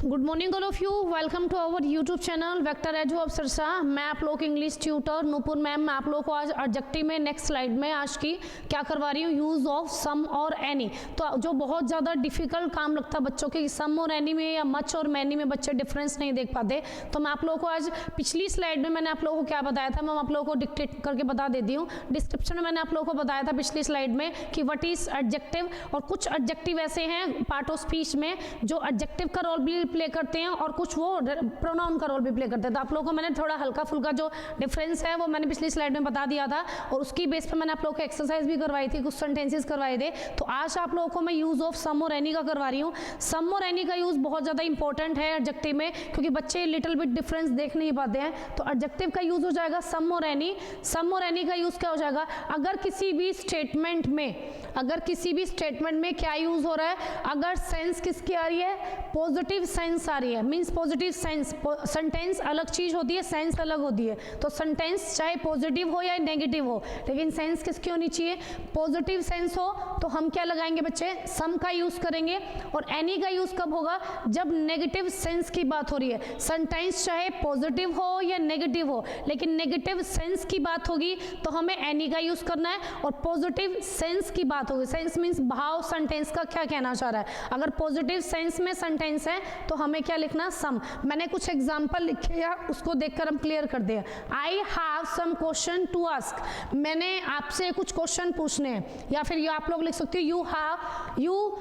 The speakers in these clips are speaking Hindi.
Good morning all of you, welcome to our YouTube channel vector edu of Sirsa. मैं आप लोग इंग्लिश ट्यूटर नूपुर मैम। मैं आप लोग को आज एडजेक्टिव में नेक्स्ट स्लाइड में आज की क्या करवा रही हूँ, यूज़ ऑफ सम और एनी। तो जो बहुत ज़्यादा डिफिकल्ट काम लगता है बच्चों के, सम और एनी में या मच और मैनी में बच्चे डिफरेंस नहीं देख पाते, तो मैं आप लोगों को आज पिछली स्लाइड में मैंने आप लोगों को क्या बताया था, मैं आप लोगों को डिक्टेट करके बता देती हूँ। डिस्क्रिप्शन में मैंने आप लोगों को बताया था पिछली स्लाइड में कि व्हाट इज एडजेक्टिव, और कुछ एडजेक्टिव ऐसे हैं पार्ट ऑफ स्पीच में जो एडजेक्टिव का रोल भी प्ले करते हैं और कुछ वो प्रोनाउन का रोल भी प्ले करते हैं। तो आप लोगों को मैंने थोड़ा हल्का फुल्का जो डिफरेंस है वो मैंने पिछली स्लाइड में बता दिया था, और उसकी बेस पे मैंने आप लोगों को एक्सरसाइज भी करवाई थी, कुछ सेंटेंसेस करवाए थे। तो आज आप लोगों को मैं यूज ऑफ सम और एनी का करवा रही हूँ। सम और एनी का यूज बहुत ज़्यादा इंपॉर्टेंट है एडजेक्टिव में, क्योंकि बच्चे लिटिल बिट डिफरेंस देख नहीं पाते हैं। तो एडजेक्टिव का यूज हो जाएगा सम और एनी। सम और एनी का यूज क्या हो जाएगा, अगर किसी भी स्टेटमेंट में क्या यूज हो रहा है, अगर सेंस किसकी आ रही है, पॉजिटिव सेंस आ रही है, मींस पॉजिटिव सेंस। सेंटेंस अलग चीज होती है, सेंस अलग होती है। तो सेंटेंस चाहे पॉजिटिव हो या नेगेटिव हो, लेकिन सेंस किसकी होनी चाहिए, पॉजिटिव सेंस हो। तो हम क्या लगाएंगे बच्चे, सम का यूज करेंगे। और एनी का यूज कब होगा, जब नेगेटिव सेंस की बात हो रही है। सेंटेंस चाहे पॉजिटिव हो या नेगेटिव हो, लेकिन नेगेटिव सेंस की बात होगी तो हमें एनी का यूज करना है। और पॉजिटिव सेंस की बात होगी, सेंस मींस भाव, सेंटेंस का क्या कहना चाह रहा है। अगर पॉजिटिव सेंस में सेंटेंस है तो हमें क्या लिखना, सम। मैंने कुछ एग्जांपल लिखे या उसको देखकर हम क्लियर कर दें। I have some question to ask, मैंने आपसे कुछ क्वेश्चन पूछने हैं। या फिर आप लोग लिख सकते हो you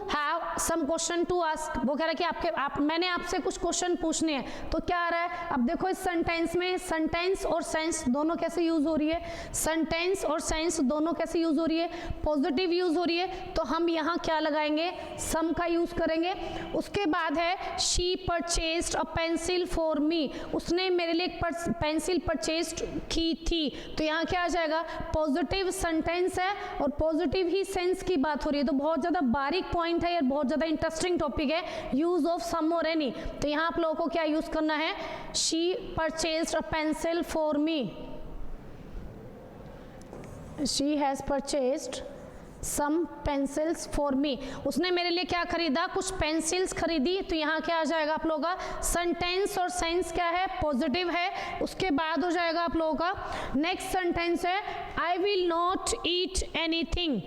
have some question to ask. वो कह रहा है कि मैंने आपसे कुछ क्वेश्चन पूछने हैं। तो क्या आ रहा है, अब देखो इस सेंटेंस में सेंटेंस और सेंस दोनों कैसे यूज हो रही है, सेंटेंस और सेंस दोनों कैसे यूज हो रही है, पॉजिटिव यूज हो रही है। तो हम यहाँ क्या लगाएंगे, सम का यूज करेंगे। उसके बाद है she purchased a pencil for me, उसने मेरे लिए एक पेंसिल परचेज्ड की थी। तो यहाँ क्या आ जाएगा, पॉजिटिव सेंटेंस है और पॉजिटिव ही सेंस की बात हो रही है। तो बहुत ज्यादा बारीक पॉइंट है, बहुत ज्यादा इंटरेस्टिंग टॉपिक है, यूज ऑफ सम और एनी। तो यहाँ आप लोगों को क्या यूज करना है, she purchased a pencil for me, she has purchased some pencils for me, उसने मेरे लिए क्या खरीदा, कुछ पेंसिल्स खरीदी। तो यहाँ क्या आ जाएगा आप लोगों का, सेंटेंस और सेंस क्या है, पॉजिटिव है। उसके बाद हो जाएगा आप लोगों का नेक्स्ट सेंटेंस है I will not eat anything,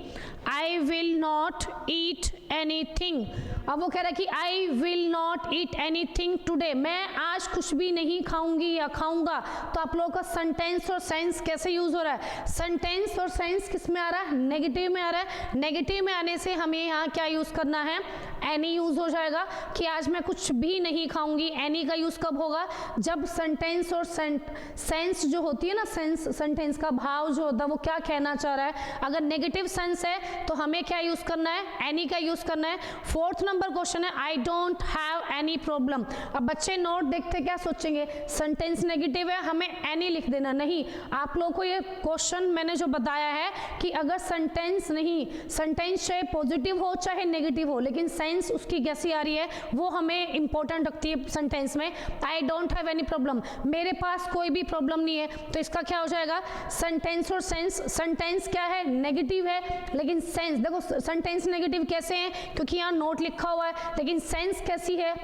I will not eat anything. अब वो कह रहा है कि I will not eat anything today, मैं आज कुछ भी नहीं खाऊंगी या खाऊंगा। तो आप लोगों का सेंटेंस और सेंस कैसे यूज हो रहा है, सेंटेंस और सेंस किस में आ रहा है, नेगेटिव में आ रहा है। नेगेटिव में आने से हमें यहाँ क्या यूज करना है, एनी यूज हो जाएगा कि आज मैं कुछ भी नहीं खाऊंगी। एनी का यूज कब होगा, जब सेंटेंस और सेंस जो होती है ना, सेंटेंस का भाव जो होता है वो क्या कहना चाह रहा है। अगर नेगेटिव सेंस है तो हमें क्या यूज करना है, एनी का यूज करना है। फोर्थ नंबर क्वेश्चन है I don't have any problem. अब बच्चे नोट देखते क्या सोचेंगे, सेंटेंस नेगेटिव है हमें एनी लिख देना, नहीं। आप लोगों को ये क्वेश्चन मैंने जो बताया है कि अगर सेंटेंस नहीं, सेंटेंस चाहे पॉजिटिव हो चाहे नेगेटिव हो, लेकिन सेंस उसकी कैसी आ रही है वो हमें इंपॉर्टेंट रखती है सेंटेंस में। I don't have any problem, मेरे पास कोई भी प्रॉब्लम नहीं है। तो इसका क्या हो जाएगा, सेंटेंस और सेंस। सेंटेंस क्या है, नेगेटिव है, लेकिन सेंस देखो सेंटेंस नेगेटिव कैसे है, क्योंकि यहाँ नोट लिखा हुआ है, लेकिन सेंस कैसी है,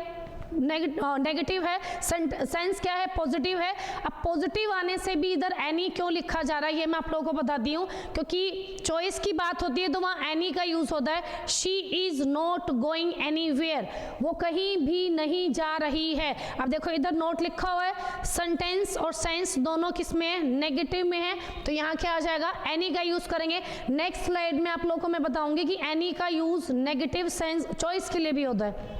नेगेटिव है। सेंस क्या है, पॉजिटिव है। अब पॉजिटिव आने से भी इधर एनी क्यों लिखा जा रहा है ये मैं आप लोगों को बताती हूँ, क्योंकि चॉइस की बात होती है तो वहाँ एनी का यूज होता है। She is not going anywhere, वो कहीं भी नहीं जा रही है। अब देखो इधर नोट लिखा हुआ है, सेंटेंस और सेंस दोनों किस में है, नेगेटिव में है। तो यहाँ क्या आ जाएगा, एनी का यूज करेंगे। नेक्स्ट स्लाइड में आप लोगों को मैं बताऊंगी कि एनी का यूज नेगेटिव सेंस चॉइस के लिए भी होता है।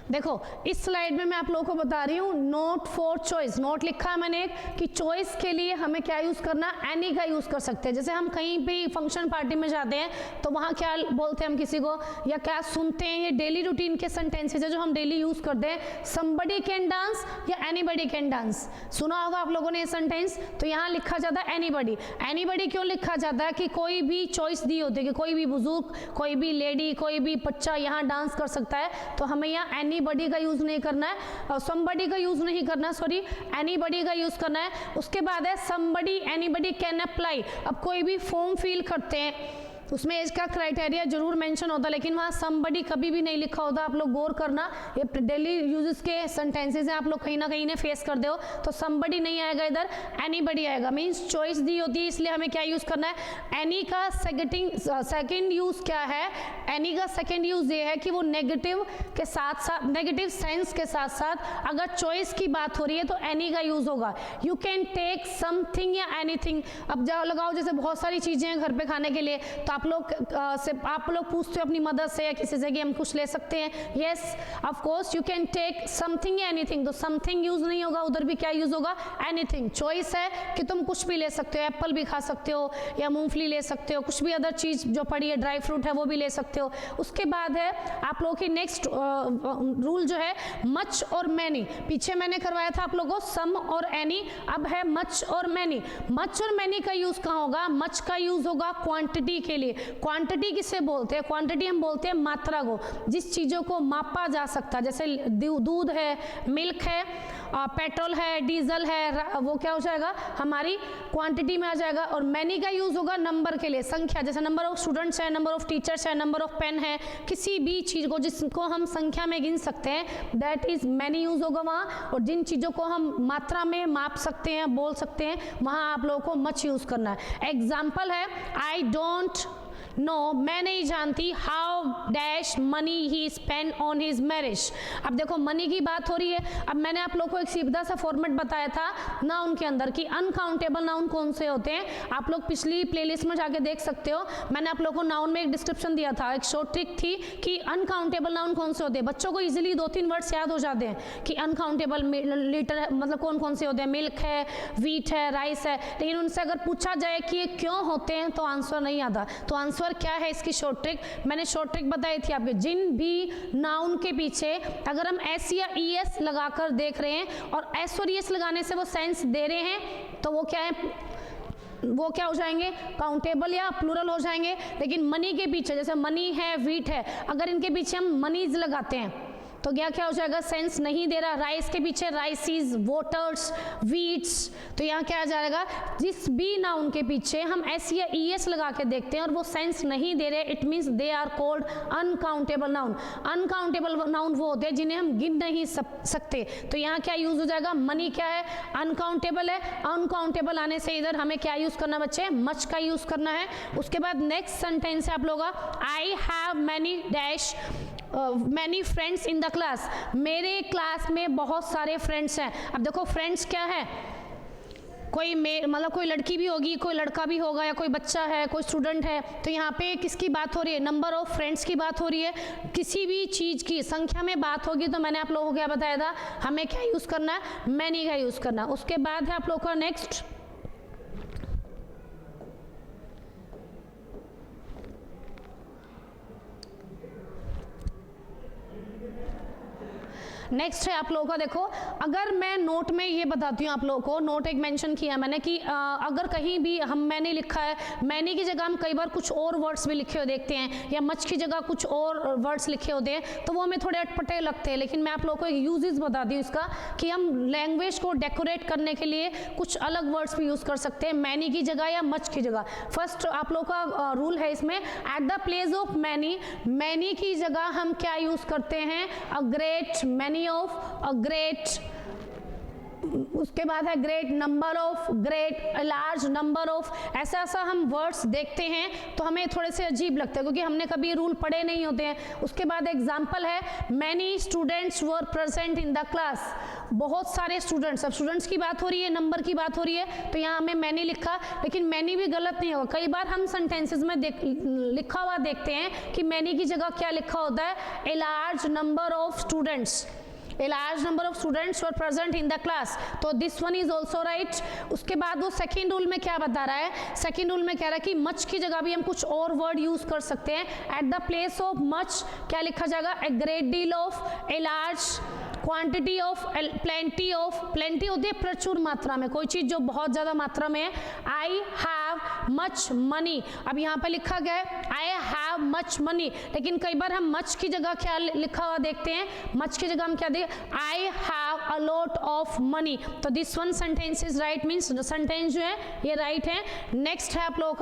देखो इस स्लाइड में मैं आप लोगों को बता रही हूँ नोट फॉर चॉइस। नोट लिखा है मैंने कि चॉइस के लिए हमें क्या यूज करना, एनी का यूज कर सकते हैं। जैसे हम कहीं भी फंक्शन पार्टी में जाते हैं तो वहाँ क्या बोलते हैं हम किसी को, या क्या सुनते हैं, ये डेली रूटीन के सेंटेंसेस है जो हम डेली यूज करते हैं। समबडी कैन डांस या एनीबडी कैन डांस, सुना होगा आप लोगों ने ये सेंटेंस। तो यहाँ लिखा जाता है एनीबडी। एनीबडी क्यों लिखा जाता है कि कोई भी चॉइस दी होती है कि कोई भी बुजुर्ग, कोई भी लेडी, कोई भी बच्चा यहाँ डांस कर सकता है। तो हमें यहाँ एनी एनीबडी का यूज नहीं करना है, समबडी का यूज नहीं करना, सॉरी एनीबडी का यूज करना है। उसके बाद है समबडी एनीबडी कैन अप्लाई। अब कोई भी फॉर्म फिल करते हैं उसमें एज का क्राइटेरिया जरूर मेंशन होता है, लेकिन वहाँ समबडी कभी भी नहीं लिखा होता। आप लोग गौर करना, ये डेली यूजेस के सेंटेंसेस हैं, आप लोग कहीं ना कहीं ने फेस कर दे हो, तो समबडी नहीं आएगा इधर, एनीबडी आएगा। मीन्स चॉइस दी होती है, इसलिए हमें क्या यूज करना है, एनी का सेकंड यूज क्या है, एनी का सेकंड यूज ये है कि वो नेगेटिव के साथ साथ, नेगेटिव सेंस के साथ साथ अगर चॉइस की बात हो रही है तो एनी का यूज होगा। यू कैन टेक समथिंग या एनीथिंग। अब जाओ लगाओ, जैसे बहुत सारी चीजें हैं घर पे खाने के लिए, तो आप लोग पूछते हो अपनी मदद से या किसी से कि हम कुछ ले सकते हैं, yes of course you can take something या एनीथिंग। तो समथिंग यूज नहीं होगा, उधर भी क्या यूज होगा, एनीथिंग। चॉइस है कि तुम कुछ भी ले सकते हो, एप्पल भी खा सकते हो या मूंगफली ले सकते हो, कुछ भी अदर चीज जो पड़ी है, ड्राई फ्रूट है वो भी ले सकते हो। उसके बाद है आप लोगों की नेक्स्ट रूल जो है मच और मैनी। पीछे मैंने करवाया था आप लोगों को सम और एनी, अब है मच और मैनी। मच और मैनी का यूज कहाँ होगा, मच का यूज होगा क्वांटिटी के लिए। क्वांटिटी किसे बोलते हैं, क्वांटिटी हम बोलते हैं मात्रा को, जिस चीजों को मापा जा सकता है, जैसे दूध है, मिल्क है, पेट्रोल है, डीजल है, वो क्या हो जाएगा हमारी क्वांटिटी में आ जाएगा। और मैनी का यूज होगा नंबर के लिए, संख्या, जैसे नंबर ऑफ स्टूडेंट्स है, नंबर ऑफ टीचर्स है, नंबर ऑफ पेन है, किसी भी चीज को जिसको हम संख्या में गिन सकते हैं दैट इज मैनी यूज होगा वहाँ। और जिन चीजों को हम मात्रा में माप सकते हैं, बोल सकते हैं, वहाँ आप लोगों को मच यूज करना है। एग्जाम्पल है आई डोंट नो, मैं नहीं जानती, how dash money he spend on his marriage. अब देखो मनी की बात हो रही है। अब मैंने आप लोग को एक सीधा सा फॉर्मेट बताया था नाउन के अंदर कि अनकाउंटेबल नाउन कौन से होते हैं। आप लोग पिछली प्लेलिस्ट में जाके देख सकते हो, मैंने आप लोग को नाउन में एक डिस्क्रिप्शन दिया था, एक शॉर्ट ट्रिक थी कि अनकाउंटेबल नाउन कौन से होते हैं। बच्चों को इजीली 2-3 वर्ड्स याद हो जाते हैं कि अनकाउंटेबल लीटर मतलब कौन कौन से होते हैं, मिल्क है, वीट है, राइस है। लेकिन उनसे अगर पूछा जाए कि ये क्यों होते हैं तो आंसर नहीं आता। तो आंसर क्या है इसकी शॉर्ट ट्रिक, मैंने शॉर्ट ट्रिक बताई थी आपके, जिन भी नाउन के पीछे अगर हम एस या ईएस लगाकर देख रहे हैं और एस और ईएस लगाने से वो सेंस दे रहे हैं तो वो क्या है, वो क्या हो जाएंगे, काउंटेबल या प्लूरल हो जाएंगे। लेकिन मनी के पीछे, जैसे मनी है, वीट है, अगर इनके पीछे हम मनीज लगाते हैं तो क्या हो जाएगा, सेंस नहीं दे रहा। राइस के पीछे राइसिस, वोटर्स, वीट्स, तो यहाँ क्या आ जाएगा, जिस भी नाउन के पीछे हम एस या ईएस लगा के देखते हैं और वो सेंस नहीं दे रहे, it means they are called uncountable noun. Uncountable noun वो होते हैं जिन्हें हम गिन नहीं सकते। तो यहाँ क्या यूज हो जाएगा, मनी क्या है, अनकाउंटेबल है। अनकाउंटेबल आने से इधर हमें क्या यूज करना बच्चे, मच का यूज करना है। उसके बाद नेक्स्ट सेंटेंस है आप लोगों का, I have many dash many friends in the class. मेरे क्लास में बहुत सारे फ्रेंड्स हैं। अब देखो फ्रेंड्स क्या है, कोई मतलब कोई लड़की भी होगी, कोई लड़का भी होगा, या कोई बच्चा है, कोई स्टूडेंट है। तो यहाँ पे किसकी बात हो रही है, नंबर ऑफ फ्रेंड्स की बात हो रही है। किसी भी चीज़ की संख्या में बात होगी तो मैंने आप लोगों को क्या बताया था, हमें क्या यूज़ करना है, मैनी का यूज़ करना। उसके बाद है आप लोगों का नेक्स्ट नेक्स्ट है आप लोगों का, देखो अगर मैं नोट में ये बताती हूँ आप लोगों को, नोट एक मेंशन किया मैंने कि अगर कहीं भी हम मैंने लिखा है, मैंने की जगह हम कई बार कुछ और वर्ड्स भी लिखे हुए देखते हैं, या मच की जगह कुछ और वर्ड्स लिखे होते हैं, तो वो हमें थोड़े अटपटे लगते हैं। लेकिन मैं आप लोगों को एक यूजेस बताती हूँ इसका, कि हम लैंग्वेज को डेकोरेट करने के लिए कुछ अलग वर्ड्स भी यूज़ कर सकते हैं, मैनी की जगह या मच की जगह। फर्स्ट आप लोगों का रूल है इसमें, at the place of many, many की जगह हम क्या यूज़ करते हैं, a great many of, a great, उसके बाद है great number of, great large number of. ऐसा ऐसा हम वर्ड्स देखते हैं तो हमें थोड़े से अजीब लगते हैं क्योंकि हमने कभी रूल पढ़े नहीं होते हैं। उसके बाद एग्जाम्पल है, many students were present in the class. बहुत सारे स्टूडेंट्स, अब स्टूडेंट्स की बात हो रही है, नंबर की बात हो रही है, तो यहाँ हमें मैनी लिखा, लेकिन मैनी भी गलत नहीं होगा। कई बार हम सेंटेंसेस में लिखा हुआ देखते हैं कि मैनी की जगह क्या लिखा होता है, a large number of students, A large number of students were present in the class, तो this one is also right। उसके बाद वो सेकेंड रूल में क्या बता रहा है, सेकेंड रूल में कह रहा है कि मच की जगह भी हम कुछ और वर्ड यूज कर सकते हैं। At the place of much क्या लिखा जाएगा, a great deal of, a large quantity of, plenty of. Plenty होती है प्रचुर मात्रा में, कोई चीज जो बहुत ज्यादा मात्रा में है। I have much money. अब यहाँ पे लिखा गया है आई हैव मच मनी, लेकिन कई बार हम मच की जगह क्या लिखा हुआ देखते हैं, मच की जगह हम क्या देखें I have a lot of money. तो this one sentence is right, means sentence जो है ये राइट है। नेक्स्ट है आप लोगों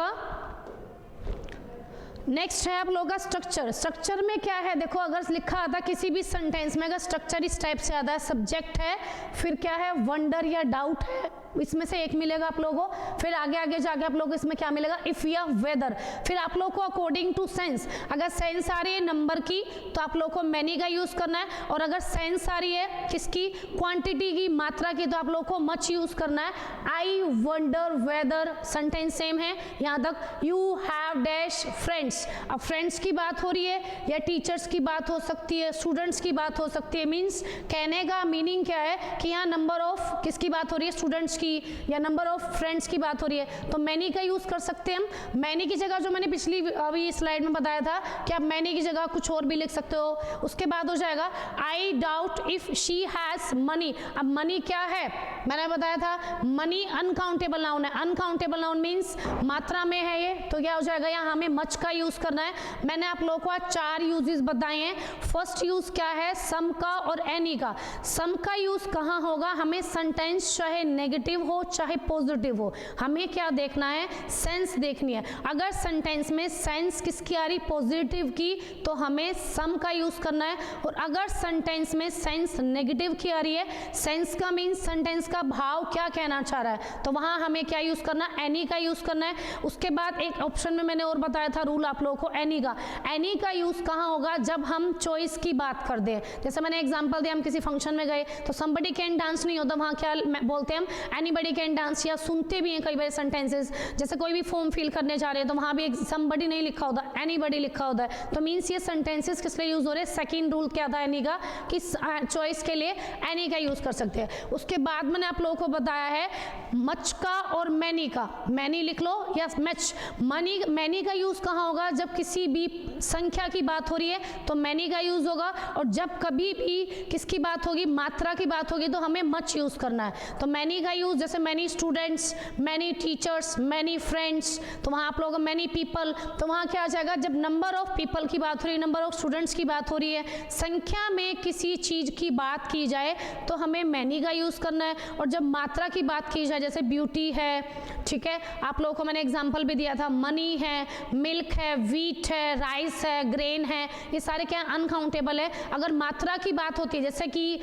का स्ट्रक्चर। स्ट्रक्चर में क्या है, देखो अगर लिखा आता किसी भी सेंटेंस में अगर स्ट्रक्चर इस टाइप से आता है, सब्जेक्ट है, फिर क्या है वंडर या डाउट है, इसमें से एक मिलेगा आप लोगों को, फिर आगे आगे जाके आप लोगों को इसमें क्या मिलेगा इफ या वेदर। फिर आप लोग को अकॉर्डिंग टू सेंस, अगर सेंस आ रही है नंबर की तो आप लोग को मैनी का यूज करना है, और अगर सेंस आ रही है किसकी क्वांटिटी की मात्रा की तो आप लोग को मच यूज करना है। I wonder whether sentence same है यहाँ तक। यू हैव डैश फ्रेंड्स, अब फ्रेंड्स की बात हो रही है या टीचर्स की बात हो सकती है, स्टूडेंट्स की बात हो सकती है, मीन्स कहने का मीनिंग क्या है कि यहाँ नंबर ऑफ किसकी बात हो रही है, स्टूडेंट्स की या नंबर ऑफ फ्रेंड्स की बात हो रही है, तो मैनी का यूज कर सकते हैं हम। मैनी की जगह जो मैंने पिछली अभी स्लाइड में बताया था कि आप मैनी की जगह कुछ और भी लिख सकते हो। उसके बाद हो जाएगा I doubt if she has money. अब मनी क्या है, मैंने बताया था मनी अनकाउंटेबल नाउन है। अनकाउंटेबल नाउन मीन्स मात्रा में है ये, तो क्या हो जाएगा यहाँ हमें मच का यूज करना है। मैंने आप लोगों को आज 4 यूजेस बताए हैं। फर्स्ट यूज क्या है, सम का और एनी का। सम का यूज कहाँ होगा, हमें सेंटेंस चाहे नेगेटिव हो चाहे पॉजिटिव हो, हमें क्या देखना है, सेंस देखनी है। अगर सेंटेंस में सेंस किसकी आ रही, पॉजिटिव की, तो हमें सम का यूज करना है। और अगर सेंटेंस में सेंस नेगेटिव की आ रही है, सेंस का मीन सेंटेंस का भाव क्या कहना चाह रहा है, तो वहां हमें क्या यूज करना है, एनी का यूज करना है। उसके बाद एक ऑप्शन में मैंने और बताया था रूल आप लोगों को एनी का। एनी का यूज कहाँ होगा, जब हम चॉइस की बात कर दें। जैसे मैंने एग्जांपल दिया, हम किसी फंक्शन में गए तो समबडी कैन डांस नहीं होता, वहां क्या बोलते हैं हम एनीबडी कैन डांस, या सुनते भी हैं कई बार सेंटेंसेस, जैसे कोई भी फॉर्म फिल करने जा रहे हैं तो वहां भी समबडी नहीं लिखा होता, एनीबडी लिखा होता है। तो मीन्स ये सेंटेंसेस किस लिए यूज हो रहे हैं, सेकंड रूल क्या था एनी का कि चॉइस के लिए एनी का यूज कर सकते हैं। उसके बाद मैंने आप लोगों को बताया है मच का और मैनी का। मैनी लिख लो या मच। मैनी का यूज कहाँ होगा, जब किसी भी संख्या की बात हो रही है तो मैनी का यूज होगा, और जब कभी भी किसकी बात होगी, मात्रा की बात होगी, तो हमें मच यूज करना है। तो मैनी का यूज जैसे many students, many teachers, many friends, तो वहाँ आप लोगों मैनी पीपल, तो वहाँ क्या आ जाएगा, जब नंबर ऑफ पीपल की बात हो रही है, नंबर ऑफ स्टूडेंट्स की बात हो रही है, संख्या में किसी चीज की बात की जाए तो हमें मैनी का यूज करना है। और जब मात्रा की बात की जाए, जैसे ब्यूटी है, ठीक है, आप लोगों को मैंने एग्जांपल भी दिया था, मनी है, मिल्क है, वीट है, राइस है, ग्रेन है, ये सारे क्या अनकाउंटेबल है। अगर मात्रा की बात होती है, जैसे कि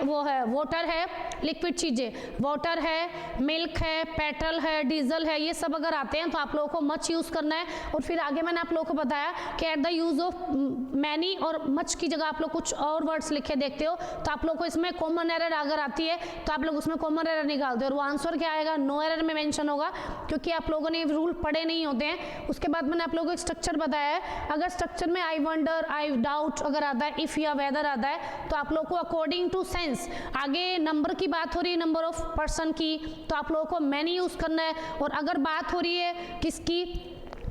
वो है वाटर है, लिक्विड चीजें, वाटर है, मिल्क है, पेट्रोल है, डीजल है, ये सब अगर आते हैं तो आप लोगों को मच यूज करना है। और फिर आगे मैंने आप लोगों को बताया कि at the use of many और मच की जगह आप लोग कुछ और वर्ड्स लिखे देखते हो तो आप लोग को इसमें कॉमन एरर अगर आती है तो आप लोग उसमें कॉमन एरर निकालते हो, और वो आंसर क्या आएगा, नो एरर में मेंशन होगा, क्योंकि आप लोगों ने रूल पढ़े नहीं होते हैं। उसके बाद मैंने आप लोगों को एक स्ट्रक्चर बताया है। अगर स्ट्रक्चर में आई वंडर, आई डाउट अगर आता है, इफ या वेदर आता है, तो आप लोग को अकॉर्डिंग टू सेंस, आगे नंबर की बात हो रही है, नंबर ऑफ पर्सन की, तो आप लोगों को मैनी यूज करना है। और अगर बात हो रही है किसकी,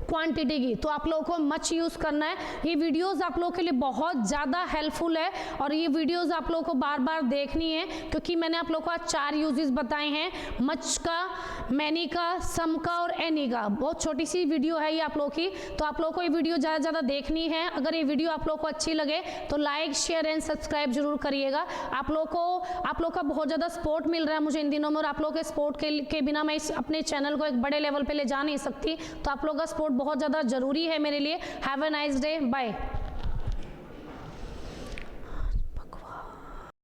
क्वांटिटी की, तो आप लोगों को मच यूज करना है। ये वीडियोस आप लोगों के लिए बहुत ज़्यादा हेल्पफुल है, और ये वीडियोस आप लोगों को बार बार देखनी है, क्योंकि मैंने आप लोगों को आज 4 यूजेस बताए हैं, मच का, मैनी का, सम का और एनी का। बहुत छोटी सी वीडियो है ये आप लोगों की, तो आप लोगों को ये वीडियो ज़्यादा से ज़्यादा देखनी है। अगर ये वीडियो आप लोगों को अच्छी लगे तो लाइक, शेयर एंड सब्सक्राइब जरूर करिएगा। आप लोग का बहुत ज़्यादा सपोर्ट मिल रहा है मुझे इन दिनों में, और आप लोगों के सपोर्ट के बिना मैं इस अपने चैनल को एक बड़े लेवल पे ले जा नहीं सकती, तो आप लोगों का सपोर्ट बहुत ज़्यादा जरूरी है मेरे लिए। Have a nice day, bye.